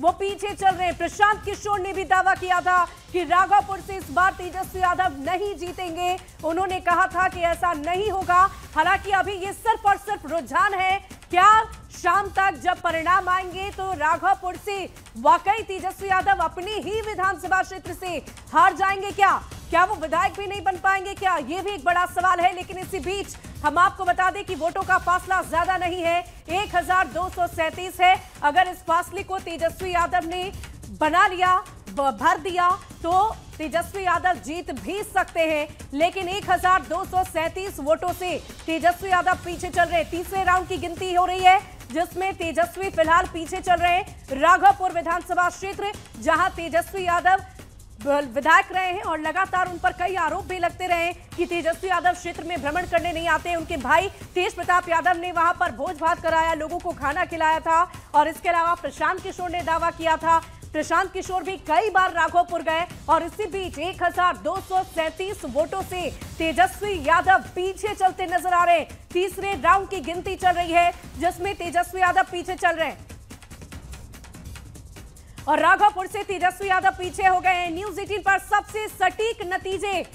वो पीछे चल रहे हैं। प्रशांत किशोर ने भी दावा किया था कि राघोपुर से इस बार तेजस्वी यादव नहीं जीतेंगे। उन्होंने कहा था कि ऐसा नहीं होगा। हालांकि अभी ये सिर्फ और सिर्फ रुझान है। क्या शाम तक जब परिणाम आएंगे तो राघोपुर से वाकई तेजस्वी यादव अपनी ही विधानसभा क्षेत्र से हार जाएंगे? क्या वो विधायक भी नहीं बन पाएंगे? क्या ये भी एक बड़ा सवाल है। लेकिन इसी बीच हम आपको बता दें कि वोटों का फासला ज्यादा नहीं है, 1237 है। अगर इस फासले को तेजस्वी यादव ने बना लिया, भर दिया, तो तेजस्वी यादव जीत भी सकते हैं। लेकिन 1237 वोटों से तेजस्वी यादव पीछे चल रहे हैं। तीसरे राउंड की गिनती हो रही है जिसमें तेजस्वी फिलहाल पीछे चल रहे हैं। राघोपुर विधानसभा क्षेत्र जहां तेजस्वी यादव विधायक रहे हैं और लगातार उन पर कई आरोप भी लगते रहे कि तेजस्वी यादव क्षेत्र में भ्रमण करने नहीं आते। उनके भाई तेज प्रताप यादव ने वहां पर भोज भात कराया, लोगों को खाना खिलाया था। और इसके अलावा प्रशांत किशोर ने दावा किया था। प्रशांत किशोर भी कई बार राघोपुर गए और इसी बीच 1237 वोटों से तेजस्वी यादव पीछे चलते नजर आ रहे हैं। तीसरे राउंड की गिनती चल रही है जिसमें तेजस्वी यादव पीछे चल रहे हैं और राघोपुर से तेजस्वी यादव पीछे हो गए हैं। न्यूज़ 18 पर सबसे सटीक नतीजे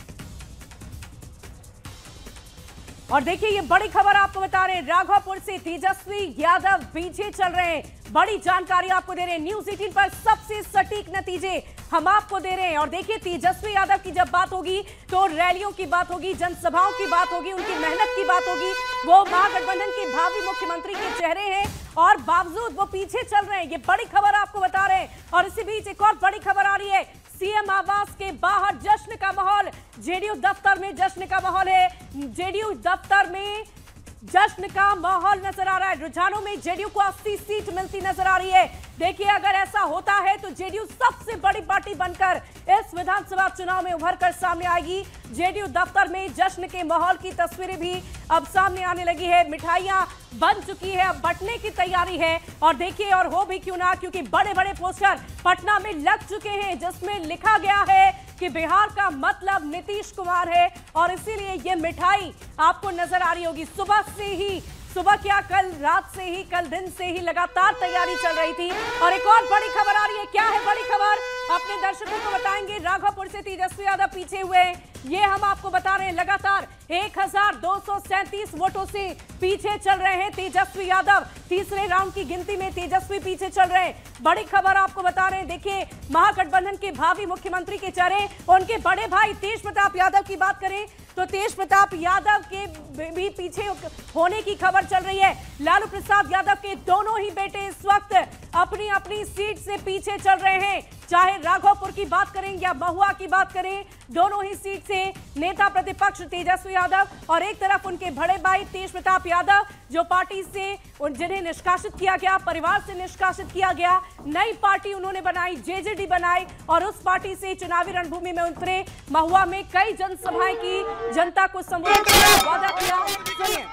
और देखिए ये बड़ी खबर आपको बता रहे हैं। राघोपुर से तेजस्वी यादव पीछे चल रहे हैं। बड़ी जानकारी आपको दे रहे हैं। न्यूज़ 18 पर सबसे सटीक नतीजे हम आपको दे रहे हैं। और देखिए तेजस्वी यादव की जब बात होगी तो रैलियों की बात होगी, जनसभाओं की बात होगी, उनकी मेहनत की बात होगी। वो महागठबंधन के भावी मुख्यमंत्री के चेहरे हैं और बावजूद वो पीछे चल रहे हैं। ये बड़ी खबर आपको बता रहे हैं। और इसी बीच एक और बड़ी खबर आ रही है। सीएम आवास के बाहर जश्न का माहौल, जेडीयू दफ्तर में जश्न का माहौल है। जेडीयू दफ्तर में जश्न का माहौल नजर आ रहा है। रुझानों में जेडीयू को 80 सीट मिलती नजर आ रही है। देखिए अगर ऐसा होता है तो जेडीयू सबसे बड़ी पार्टी बनकर इस विधानसभा चुनाव में उभर कर सामने आएगी। जेडीयू दफ्तर में जश्न के माहौल की तस्वीरें भी अब सामने आने लगी है। मिठाइयां बन चुकी है, अब बंटने की तैयारी है। और देखिए और हो भी क्यों ना, क्योंकि बड़े बड़े पोस्टर पटना में लग चुके हैं जिसमें लिखा गया है कि बिहार का मतलब नीतीश कुमार है। और इसीलिए ये मिठाई आपको नजर आ रही होगी। सुबह क्या कल रात से ही, कल दिन से ही लगातार तैयारी चल रही थी। और एक और बड़ी खबर आ रही है। क्या है बड़ी खबर, अपने दर्शकों को बताएंगे। राघोपुर से तेजस्वी यादव पीछे हुए, ये हम आपको बता रहे हैं। लगातार 1237 वोटों से पीछे चल रहे हैं तेजस्वी यादव। तीसरे राउंड की गिनती में तेजस्वी पीछे चल रहे हैं। बड़ी खबर आपको बता रहे हैं। देखिए महागठबंधन के भावी मुख्यमंत्री के चेहरे, उनके बड़े भाई तेज प्रताप यादव की बात करें तो तेज प्रताप यादव के भी पीछे होने की खबर चल रही है। लालू प्रसाद यादव के दोनों ही बेटे इस वक्त अपनी अपनी सीट से पीछे चल रहे हैं। चाहे राघोपुर की बात करें या महुआ की बात करें, दोनों ही सीट से नेता प्रतिपक्ष तेजस्वी यादव और एक तरफ उनके बड़े भाई तेज प्रताप यादव जो पार्टी से जिन्हें निष्कासित किया गया, परिवार से निष्कासित किया गया, नई पार्टी उन्होंने बनाई, जेजेडी बनाई और उस पार्टी से चुनावी रणभूमि में उतरे। महुआ में कई जनसभाएं की, जनता को संबोधित किया, वादा किया। सुनिए।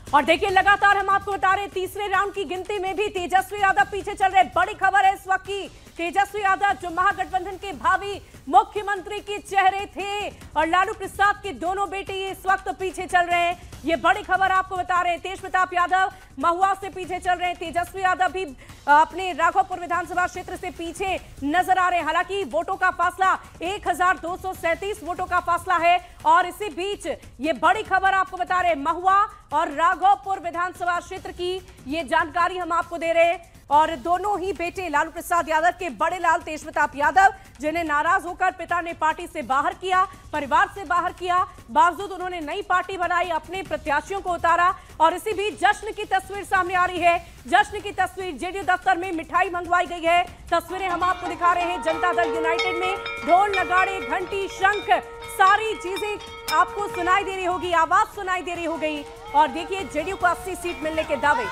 और देखिए लगातार हम आपको बता रहे हैं तीसरे राउंड की गिनती में भी तेजस्वी यादव पीछे चल रहे हैं। बड़ी खबर है इस वक्त की, तेजस्वी यादव जो महागठबंधन के भावी मुख्यमंत्री के चेहरे थे और लालू प्रसाद के दोनों बेटे इस वक्त पीछे चल रहे हैं। ये बड़ी खबर आपको बता रहे हैं। तेज प्रताप यादव महुआ से पीछे चल रहे हैं। तेजस्वी यादव भी अपने राघोपुर विधानसभा क्षेत्र से पीछे नजर आ रहे हैं। हालांकि वोटों का फासला 1237 वोटों का फासला है। और इसी बीच ये बड़ी खबर आपको बता रहे हैं, महुआ और राघोपुर विधानसभा क्षेत्र की ये जानकारी हम आपको दे रहे हैं। और दोनों ही बेटे लालू प्रसाद यादव के बड़े लाल तेज प्रताप यादव, जिन्हें नाराज होकर पिता ने पार्टी से बाहर किया, परिवार से बाहर किया, बावजूद उन्होंने नई पार्टी बनाई, अपने प्रत्याशियों को उतारा। और इसी बीच जश्न की तस्वीर सामने आ रही है। जश्न की तस्वीर, जेडीयू दफ्तर में मिठाई मंगवाई गई है। तस्वीरें हम आपको दिखा रहे हैं। जनता दल यूनाइटेड में ढोल, नगाड़े, घंटी, शंख, सारी चीजें आपको सुनाई दे रही होगी, आवाज सुनाई दे रही हो गई। और देखिए जेडीयू को 80 सीट मिलने के दावे।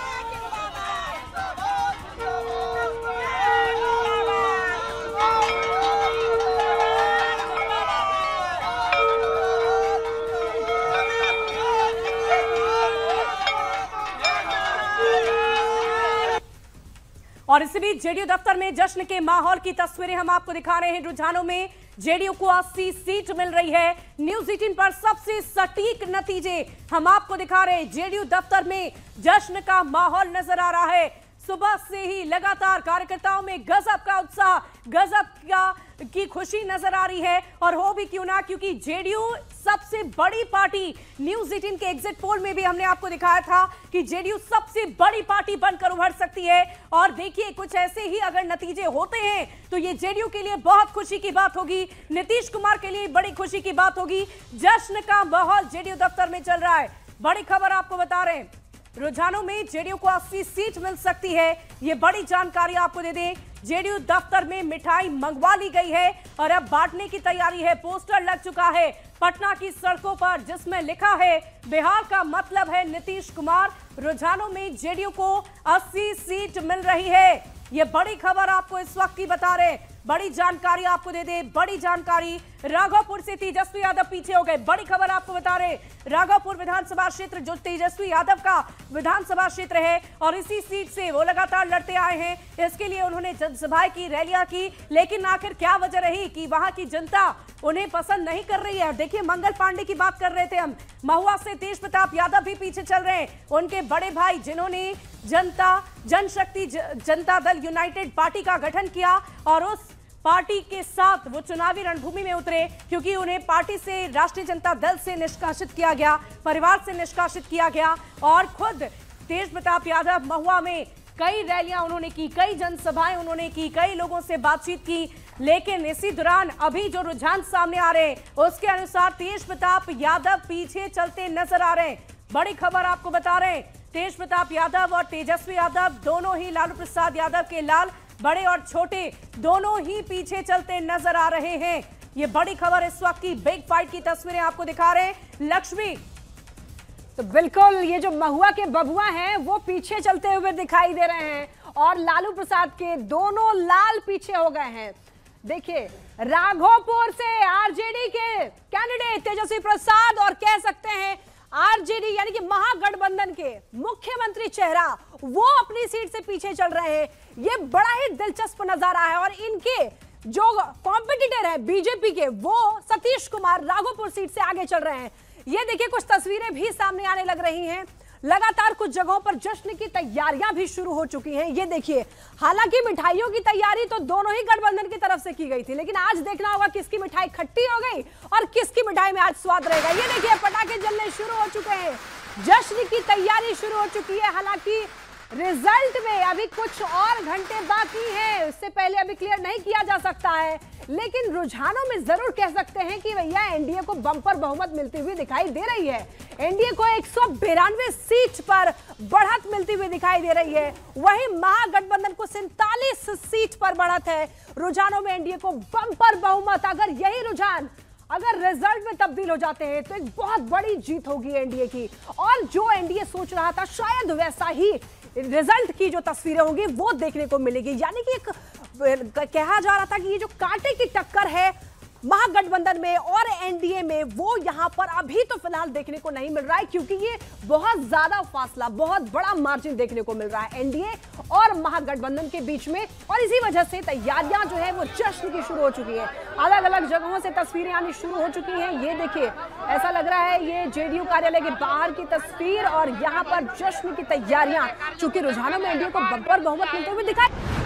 और इसी बीच जेडीयू दफ्तर में जश्न के माहौल की तस्वीरें हम आपको दिखा रहे हैं। रुझानों में जेडीयू को 80 सीट मिल रही है। न्यूज़ 18 पर सबसे सटीक नतीजे हम आपको दिखा रहे हैं। जेडीयू दफ्तर में जश्न का माहौल नजर आ रहा है। सुबह से ही लगातार कार्यकर्ताओं में गजब का उत्साह, गजब की खुशी नजर आ रही है। और हो भी क्यों ना, क्योंकि जेडीयू सबसे बड़ी पार्टी, न्यूज़ 18 के एग्जिट पोल में भी हमने आपको दिखाया था कि जेडीयू सबसे बड़ी पार्टी बनकर उभर सकती है। और देखिए, कुछ ऐसे ही अगर नतीजे होते हैं तो ये जेडीयू के लिए बहुत खुशी की बात होगी, नीतीश कुमार के लिए बड़ी खुशी की बात होगी। जश्न का माहौल जेडीयू दफ्तर में चल रहा है। बड़ी खबर आपको बता रहे हैं, रुझानों में जेडीयू को 80 सीट मिल सकती है। ये बड़ी जानकारी आपको दे दें, जेडीयू दफ्तर में मिठाई मंगवा ली गई है और अब बांटने की तैयारी है। पोस्टर लग चुका है पटना की सड़कों पर, जिसमें लिखा है बिहार का मतलब है नीतीश कुमार। रुझानों में जेडीयू को 80 सीट मिल रही है। ये बड़ी खबर आपको इस वक्त की बता रहे हैं। बड़ी जानकारी आपको दे दे, बड़ी जानकारी, राघोपुर से तेजस्वी यादव पीछे हो गए। बड़ी खबर आपको बता रहे, राघोपुर विधानसभा क्षेत्र जो तेजस्वी यादव का विधानसभा क्षेत्र है और इसी सीट से वो लगातार लड़ते आए हैं। इसके लिए उन्होंने जनसभाएं की, रैलियां की, लेकिन आखिर क्या वजह रही कि वहां की जनता उन्हें पसंद नहीं कर रही है। देखिए, मंगल पांडे की बात कर रहे थे हम, महुआ से तेज प्रताप यादव भी पीछे चल रहे हैं। उनके बड़े भाई जिन्होंने जनशक्ति जनता दल यूनाइटेड पार्टी का गठन किया और उस पार्टी के साथ वो चुनावी रणभूमि में उतरे, क्योंकि उन्हें पार्टी से, राष्ट्रीय जनता दल से निष्कासित किया गया, परिवार से निष्कासित किया गया। और खुद तेज प्रताप यादव महुआ में कई रैलियां उन्होंने की, कई जनसभाएं उन्होंने की, कई लोगों से बातचीत की। लेकिन इसी दौरान अभी जो रुझान सामने आ रहे हैं उसके अनुसार तेज प्रताप यादव पीछे चलते नजर आ रहे हैं। बड़ी खबर आपको बता रहे हैं, तेज प्रताप यादव और तेजस्वी यादव दोनों ही, लालू प्रसाद यादव के लाल, बड़े और छोटे दोनों ही पीछे चलते नजर आ रहे हैं। ये बड़ी खबर इस वक्त की, बिग फाइट की तस्वीरें आपको दिखा रहे हैं। लक्ष्मी, तो बिल्कुल ये जो महुआ के बबुआ हैं वो पीछे चलते हुए दिखाई दे रहे हैं और लालू प्रसाद के दोनों लाल पीछे हो गए हैं। देखिए, राघोपुर से आरजेडी के कैंडिडेट तेजस्वी प्रसाद और कह सकते हैं आरजेडी यानी कि महागठबंधन के मुख्यमंत्री चेहरा वो अपनी सीट से पीछे चल रहे हैं। ये बड़ा ही दिलचस्प नजारा है और इनके जो कॉम्पिटिटर है बीजेपी के, वो सतीश कुमार राघोपुर सीट से आगे चल रहे हैं। ये देखिए, कुछ तस्वीरें भी सामने आने लग रही हैं। लगातार कुछ जगहों पर जश्न की तैयारियां भी शुरू हो चुकी हैं। ये देखिए, हालांकि मिठाइयों की तैयारी तो दोनों ही गठबंधन की तरफ से की गई थी, लेकिन आज देखना होगा किसकी मिठाई खट्टी हो गई और किसकी मिठाई में आज स्वाद रहेगा। ये देखिए, पटाखे जलने शुरू हो चुके हैं, जश्न की तैयारी शुरू हो चुकी है। हालांकि रिजल्ट में अभी कुछ और घंटे बाकी हैं, उससे पहले अभी क्लियर नहीं किया जा सकता है, लेकिन रुझानों में जरूर कह सकते हैं कि भैया एनडीए को बम्पर बहुमत मिलती हुई दिखाई दे रही है। एनडीए को 192 सीट पर बढ़त मिलती हुई दिखाई दे रही है, वहीं महागठबंधन को 47 सीट पर बढ़त है। रुझानों में एनडीए को बम्पर बहुमत, अगर यही रुझान अगर रिजल्ट में तब्दील हो जाते हैं तो एक बहुत बड़ी जीत होगी एनडीए की। और जो एनडीए सोच रहा था शायद वैसा ही रिजल्ट की जो तस्वीरें होंगी वो देखने को मिलेगी। यानी कि एक कहा जा रहा था कि ये जो कांटे की टक्कर है महागठबंधन में और एनडीए में, वो यहां पर अभी तो फिलहाल देखने को नहीं मिल रहा है, क्योंकि ये बहुत ज्यादा फासला, बहुत बड़ा मार्जिन देखने को मिल रहा है एनडीए और महागठबंधन के बीच में। और इसी वजह से तैयारियां जो है वो जश्न की शुरू हो चुकी है। अलग अलग जगहों से तस्वीरें आनी शुरू हो चुकी हैं। ये देखिए, ऐसा लग रहा है ये जेडीयू कार्यालय के बाहर की तस्वीर और यहाँ पर जश्न की तैयारियां, चूंकि रुझानों में एनडीए को बम्पर बहुमत मिलते हुए दिखाई